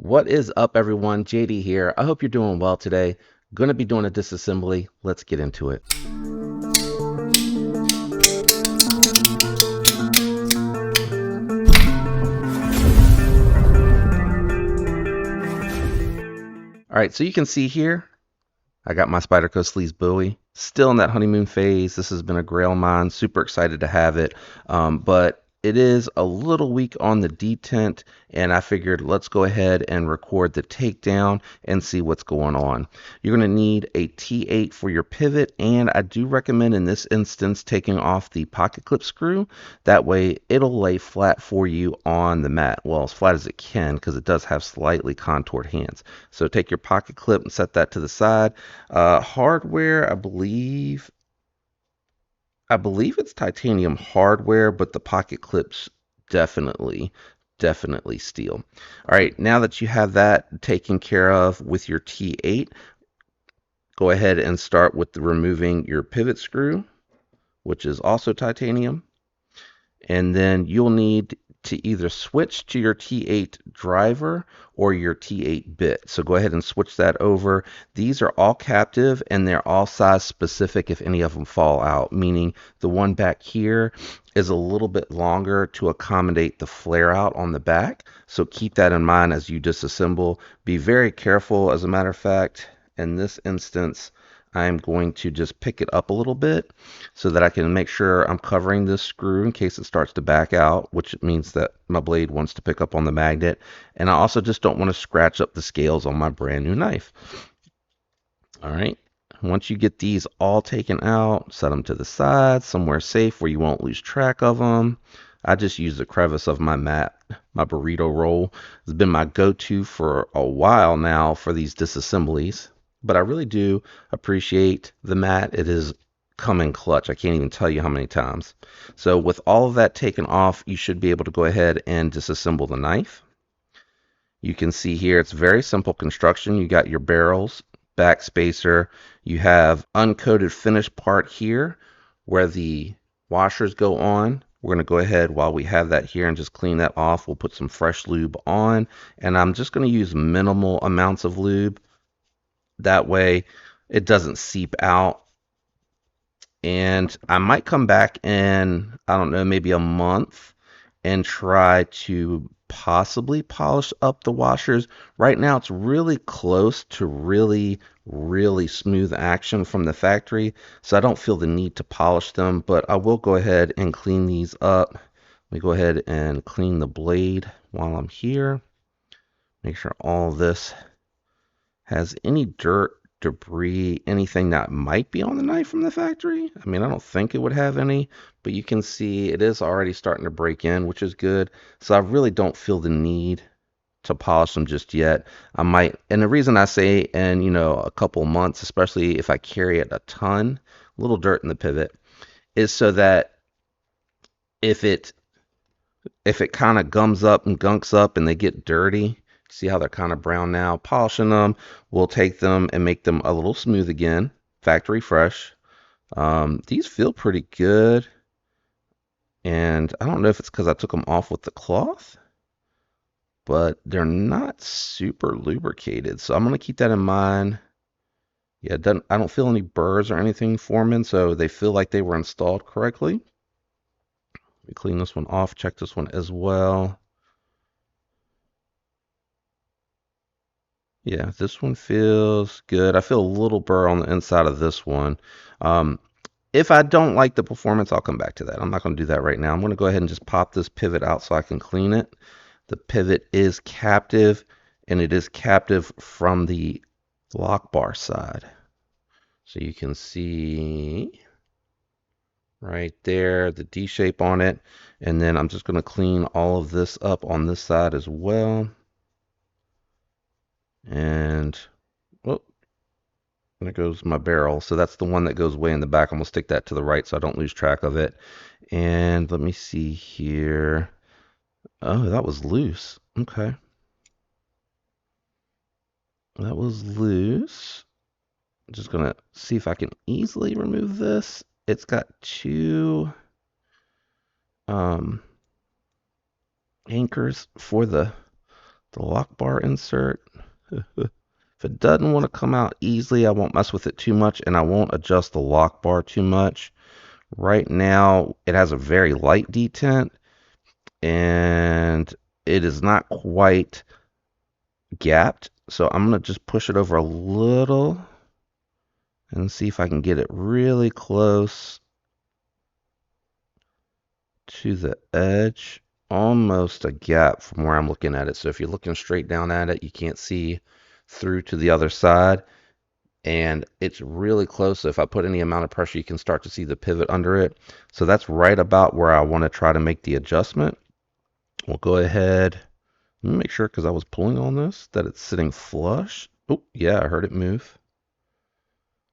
What is up, everyone? JD here. I hope you're doing well today. Going to be doing a disassembly. Let's get into it. All right, so you can see here, I got my Spyderco Slysz Bowie. Still in that honeymoon phase. This has been a grail of mine. Super excited to have it. But it is a little weak on the detent, and I figured let's go ahead and record the takedown and see what's going on. You're going to need a T8 for your pivot, and I do recommend in this instance taking off the pocket clip screw. That way it'll lay flat for you on the mat. Well, as flat as it can, because it does have slightly contoured hands. So take your pocket clip and set that to the side. Hardware, I believe it's titanium hardware, but the pocket clips definitely steel. All right, now that you have that taken care of with your T8, go ahead and start with removing your pivot screw, which is also titanium. And then you'll need to either switch to your T8 driver or your T8 bit. So go ahead and switch that over. These are all captive and they're all size specific if any of them fall out, meaning the one back here is a little bit longer to accommodate the flare out on the back. So keep that in mind as you disassemble. Be very careful. As a matter of fact, in this instance, I'm going to just pick it up a little bit so that I can make sure I'm covering this screw in case it starts to back out, which means that my blade wants to pick up on the magnet. And I also just don't want to scratch up the scales on my brand new knife. All right. Once you get these all taken out, set them to the side, somewhere safe where you won't lose track of them. I just use the crevice of my mat. My burrito roll has been my go-to for a while now for these disassemblies. But I really do appreciate the mat. It has come in clutch. I can't even tell you how many times. So with all of that taken off, you should be able to go ahead and disassemble the knife. You can see here it's very simple construction. You got your barrels, back spacer. You have uncoated finished part here where the washers go on. We're going to go ahead while we have that here and just clean that off. We'll put some fresh lube on, and I'm just going to use minimal amounts of lube. That way it doesn't seep out. And I might come back in, I don't know, maybe a month and try to possibly polish up the washers. Right now it's really close to really smooth action from the factory, so I don't feel the need to polish them, but I will go ahead and clean these up. Let me go ahead and clean the blade while I'm here. Make sure all this has any dirt, debris, anything that might be on the knife from the factory. I mean, I don't think it would have any, but you can see it is already starting to break in, which is good. So I really don't feel the need to polish them just yet. I might, and the reason I say in, a couple months, especially if I carry it a ton, little dirt in the pivot, is so that if it kind of gums up and gunks up and they get dirty, see how they're kind of brown now, polishing them, we'll take them and make them a little smooth again, factory fresh. These feel pretty good, and I don't know if it's because I took them off with the cloth, but they're not super lubricated, so I'm going to keep that in mind. Yeah, I don't feel any burrs or anything forming, so they feel like they were installed correctly. We clean this one off, check this one as well. Yeah, this one feels good. I feel a little burr on the inside of this one. If I don't like the performance, I'll come back to that. I'm not going to do that right now. I'm going to go ahead and just pop this pivot out so I can clean it. The pivot is captive, and it is captive from the lock bar side. So you can see right there the D shape on it. And then I'm just going to clean all of this up on this side as well. And well, there goes my barrel. So that's the one that goes way in the back. I'm gonna stick that to the right so I don't lose track of it. And let me see here. Oh, that was loose. Okay. That was loose. I'm just gonna see if I can easily remove this. It's got two anchors for the the lock bar insert. If it doesn't want to come out easily, I won't mess with it too much, and I won't adjust the lock bar too much. Right now, it has a very light detent, and it is not quite gapped. So I'm going to just push it over a little and see if I can get it really close to the edge. Almost a gap from where I'm looking at it. So if you're looking straight down at it, you can't see through to the other side. And it's really close. So if I put any amount of pressure, you can start to see the pivot under it. So that's right about where I want to try to make the adjustment. We'll go ahead. Let me make sure, because I was pulling on this, that it's sitting flush. Oh, yeah, I heard it move.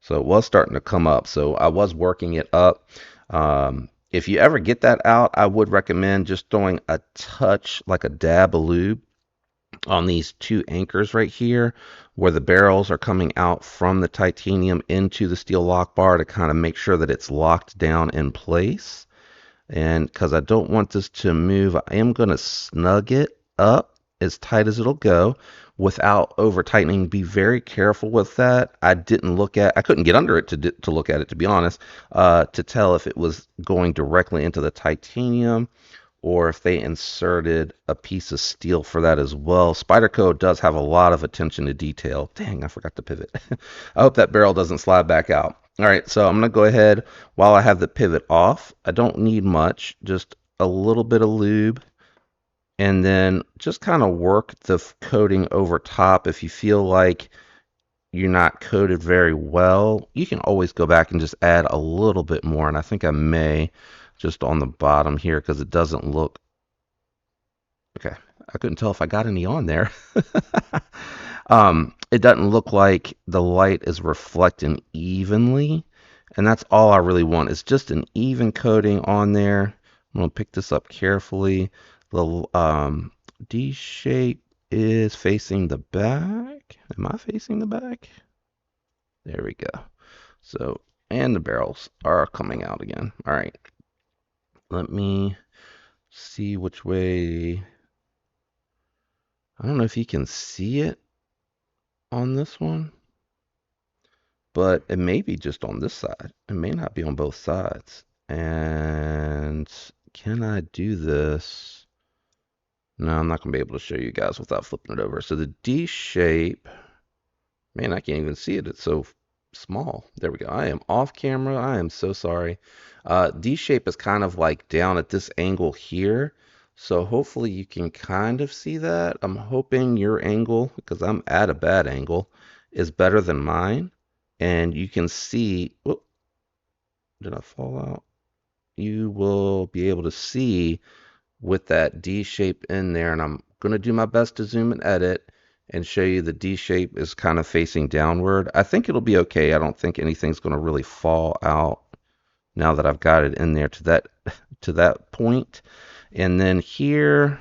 So it was starting to come up. So I was working it up. If you ever get that out, I would recommend just throwing a touch, like a dab of lube, on these two anchors right here, where the barrels are coming out from the titanium into the steel lock bar, to kind of make sure that it's locked down in place. And because I don't want this to move, I am going to snug it up as tight as it'll go without over tightening. Be very careful with that. I couldn't get under it to look at it, to be honest, to tell if it was going directly into the titanium or if they inserted a piece of steel for that as well. Spyderco does have a lot of attention to detail. Dang, I forgot to pivot. I hope that barrel doesn't slide back out. All right, so I'm going to go ahead while I have the pivot off. I don't need much, just a little bit of lube, and then just kind of work the coating over top. If you feel like you're not coated very well, you can always go back and just add a little bit more, and I think I may just on the bottom here, because it doesn't look okay. I couldn't tell if I got any on there. It doesn't look like the light is reflecting evenly, and that's all I really want. It's just an even coating on there. I'm gonna pick this up carefully. The D shape is facing the back. Am I facing the back? There we go. So, and the barrels are coming out again. All right. Let me see which way. I don't know if you can see it on this one, but it may be just on this side. It may not be on both sides. And can I do this? No, I'm not going to be able to show you guys without flipping it over. So the D shape, man, I can't even see it. It's so small. There we go. I am off camera. I am so sorry. D shape is kind of like down at this angle here. So hopefully you can kind of see that. I'm hoping your angle, because I'm at a bad angle, is better than mine. And you can see, whoop, did I fall out? You will be able to see with that D shape in there. And I'm going to do my best to zoom and edit and show you the D shape is kind of facing downward. I think it'll be okay. I don't think anything's going to really fall out now that I've got it in there to that point. And then here,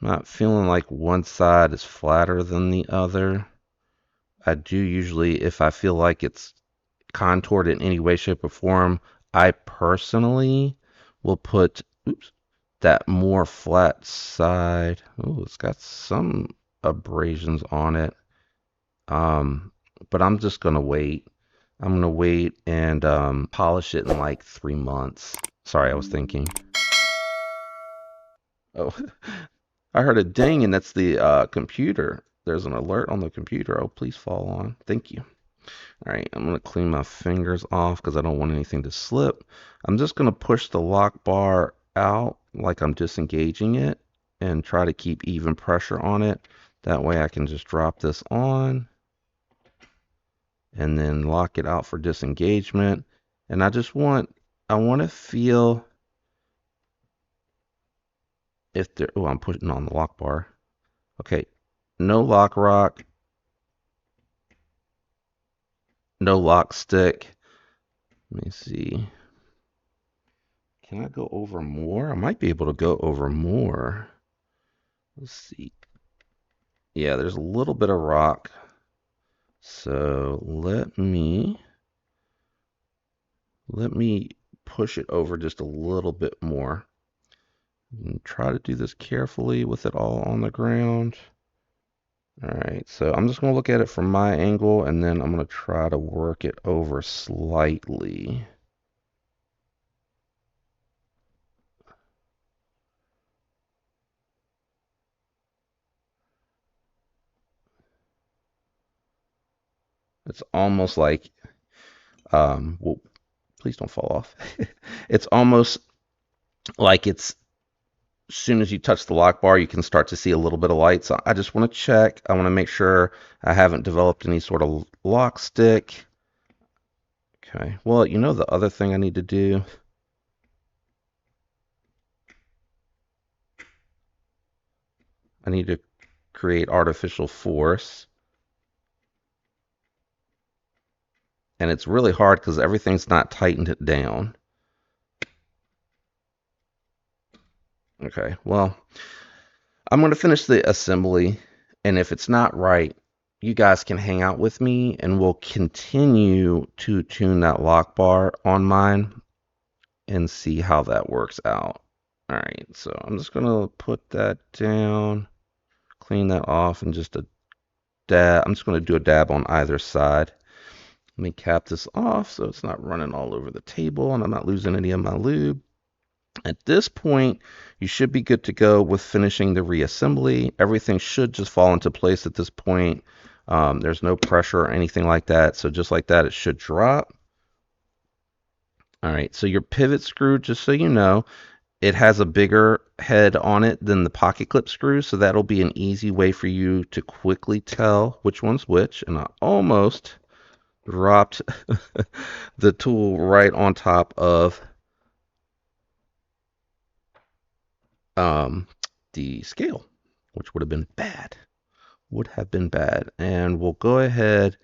I'm not feeling like one side is flatter than the other. I do usually, if I feel like it's contoured in any way, shape, or form, I personally will put, oops, that more flat side. Oh, it's got some abrasions on it. But I'm just gonna wait. I'm gonna wait and polish it in like 3 months. Sorry, I was thinking. Oh, I heard a ding, and that's the computer. There's an alert on the computer. Oh, please fall on. Thank you. All right, I'm going to clean my fingers off because I don't want anything to slip. I'm just going to push the lock bar out like I'm disengaging it and try to keep even pressure on it. That way I can just drop this on and then lock it out for disengagement. And I want to feel if there, oh, I'm putting on the lock bar. Okay, no lock rock, no lock stick. Let me see. Can I go over more? I might be able to go over more. Let's see. Yeah, there's a little bit of rock. So let me push it over just a little bit more. And try to do this carefully with it all on the ground. All right, so I'm just going to look at it from my angle, and then I'm going to try to work it over slightly. It's almost like, well, please don't fall off. It's almost like it's, as soon as you touch the lock bar, you can start to see a little bit of light. So I just want to check. I want to make sure I haven't developed any sort of lock stick. Okay, well, you know the other thing I need to do? I need to create artificial force. And it's really hard because everything's not tightened down. Okay, well, I'm going to finish the assembly, and if it's not right, you guys can hang out with me and we'll continue to tune that lock bar on mine and see how that works out. All right, so I'm just going to put that down, clean that off, and just a dab. I'm just going to do a dab on either side. Let me cap this off so it's not running all over the table and I'm not losing any of my lube. At this point, you should be good to go with finishing the reassembly. Everything should just fall into place at this point. There's no pressure or anything like that. So just like that, it should drop. All right, so your pivot screw, just so you know, it has a bigger head on it than the pocket clip screw. So that'll be an easy way for you to quickly tell which one's which. And I almost dropped the tool right on top of the scale, which would have been bad. And we'll go ahead.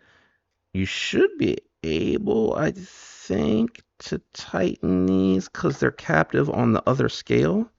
You should be able, I think, to tighten these because they're captive on the other scale.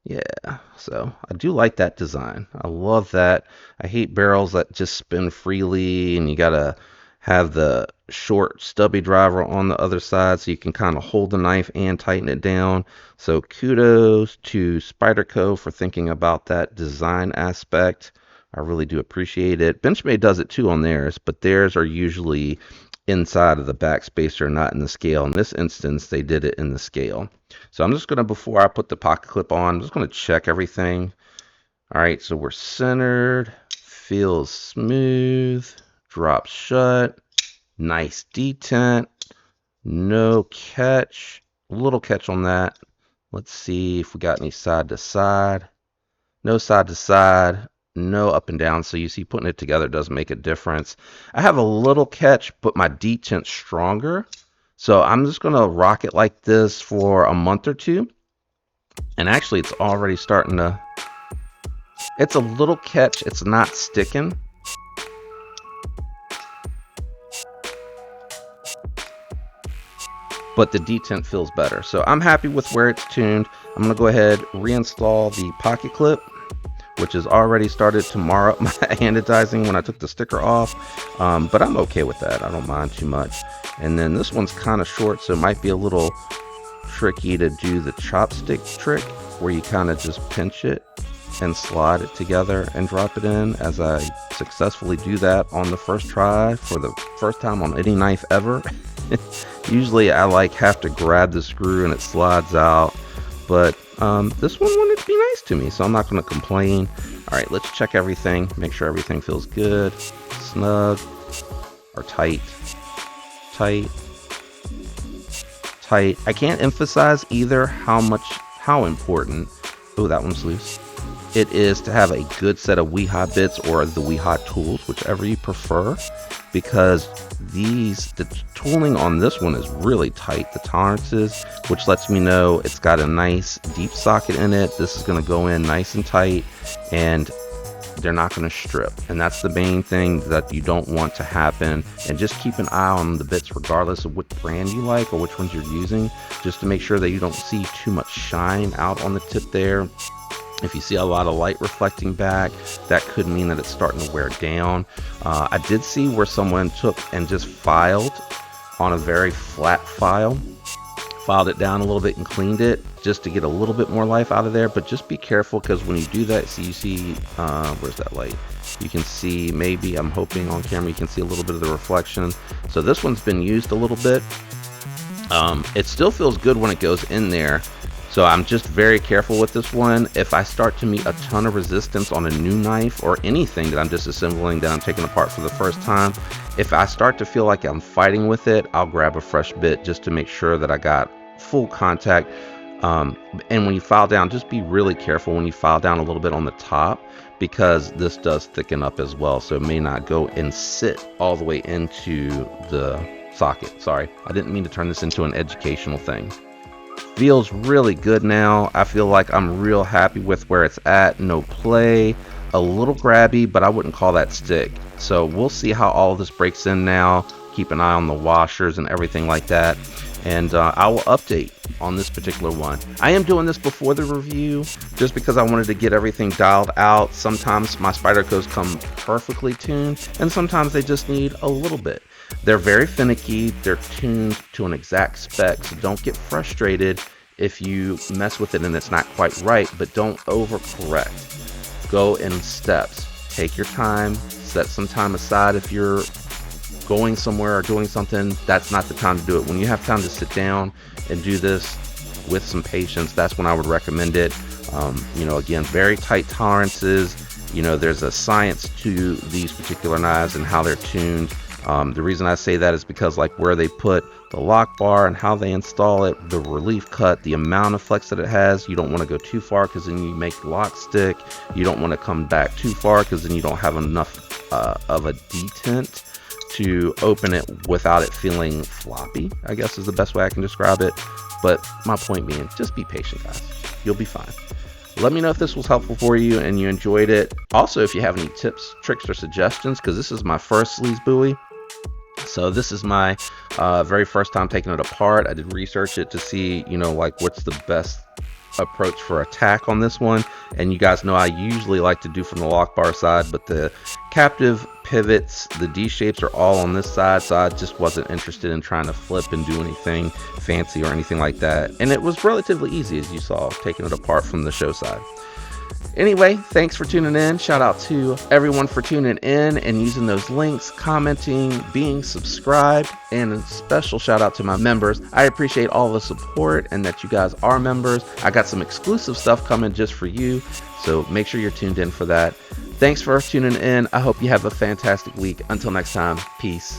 Yeah, so I do like that design. I love that. I hate barrels that just spin freely and you gotta have the short stubby driver on the other side so you can kind of hold the knife and tighten it down. So kudos to Spyderco for thinking about that design aspect. I really do appreciate it. Benchmade does it too on theirs, but theirs are usually inside of the backspacer, not in the scale. In this instance, they did it in the scale. So I'm just going to, before I put the pocket clip on, I'm just going to check everything. All right, so we're centered, feels smooth, drops shut, nice detent, no catch, a little catch on that. Let's see if we got any side to side. No side to side, no up and down. So you see putting it together does make a difference. I have a little catch, but my detent's stronger. So I'm just going to rock it like this for a month or two. And actually it's already starting to, it's a little catch. It's not sticking. But the detent feels better. So I'm happy with where it's tuned. I'm going to go ahead, reinstall the pocket clip, which has already started to mar up my anodizing when I took the sticker off. But I'm okay with that. I don't mind too much. And then this one's kind of short, so it might be a little tricky to do the chopstick trick where you kind of just pinch it and slide it together and drop it in, as I successfully do that on the first try for the first time on any knife ever. Usually I have to grab the screw and it slides out, but this one wanted to be nice to me, so I'm not going to complain. All right, let's check everything, make sure everything feels good, snug, or tight. I can't emphasize either how important, oh, that one's loose, it is to have a good set of Weehaw bits or the Weehaw tools, whichever you prefer, because the tooling on this one is really tight, the tolerances, which lets me know it's got a nice deep socket in it. This is going to go in nice and tight, and they're not going to strip, and that's the main thing that you don't want to happen. And just keep an eye on the bits regardless of what brand you like or which ones you're using, just to make sure that you don't see too much shine out on the tip there. If you see a lot of light reflecting back, that could mean that it's starting to wear down. I did see where someone took and just filed on a very flat file, filed it down a little bit and cleaned it just to get a little bit more life out of there, but just be careful, because when you do that, so you see, where's that light? You can see, maybe, I'm hoping on camera you can see a little bit of the reflection. So this one's been used a little bit. It still feels good when it goes in there. So I'm just very careful with this one. If I start to meet a ton of resistance on a new knife or anything that I'm disassembling that I'm taking apart for the first time, if I start to feel like I'm fighting with it, I'll grab a fresh bit just to make sure that I got full contact. And when you file down, just be really careful when you file down a little bit on the top, because this does thicken up as well. So it may not go and sit all the way into the socket. Sorry, I didn't mean to turn this into an educational thing. Feels really good now. I feel like I'm real happy with where it's at. No play, a little grabby, but I wouldn't call that stick. So we'll see how all of this breaks in now. Keep an eye on the washers and everything like that, and I will update on this particular one. I am doing this before the review just because I wanted to get everything dialed out. Sometimes my Spydercos come perfectly tuned, and sometimes they just need a little bit. They're very finicky. They're tuned to an exact spec, so don't get frustrated if you mess with it and it's not quite right, but don't overcorrect. Go in steps. Take your time. Set some time aside. If you're going somewhere or doing something, that's not the time to do it. When you have time to sit down and do this with some patience, that's when I would recommend it. Again, very tight tolerances. There's a science to these particular knives and how they're tuned. The reason I say that is because, like, where they put the lock bar and how they install it, the relief cut, the amount of flex that it has, you don't want to go too far because then you make the lock stick. You don't want to come back too far because then you don't have enough of a detent to open it without it feeling floppy, I guess is the best way I can describe it. But my point being, just be patient, guys. You'll be fine. Let me know if this was helpful for you and you enjoyed it. Also, if you have any tips, tricks, or suggestions, because this is my first Slysz Bowie. So this is my very first time taking it apart. I did research it to see, like, what's the best approach for attack on this one. And you guys know I usually like to do from the lock bar side, but the captive pivots, the D shapes, are all on this side, so I just wasn't interested in trying to flip and do anything fancy or anything like that. And it was relatively easy, as you saw, taking it apart from the show side. Anyway, thanks for tuning in. Shout out to everyone for tuning in and using those links, commenting, being subscribed, and a special shout out to my members. I appreciate all the support and that you guys are members. I got some exclusive stuff coming just for you, so make sure you're tuned in for that. Thanks for tuning in. I hope you have a fantastic week. Until next time, peace.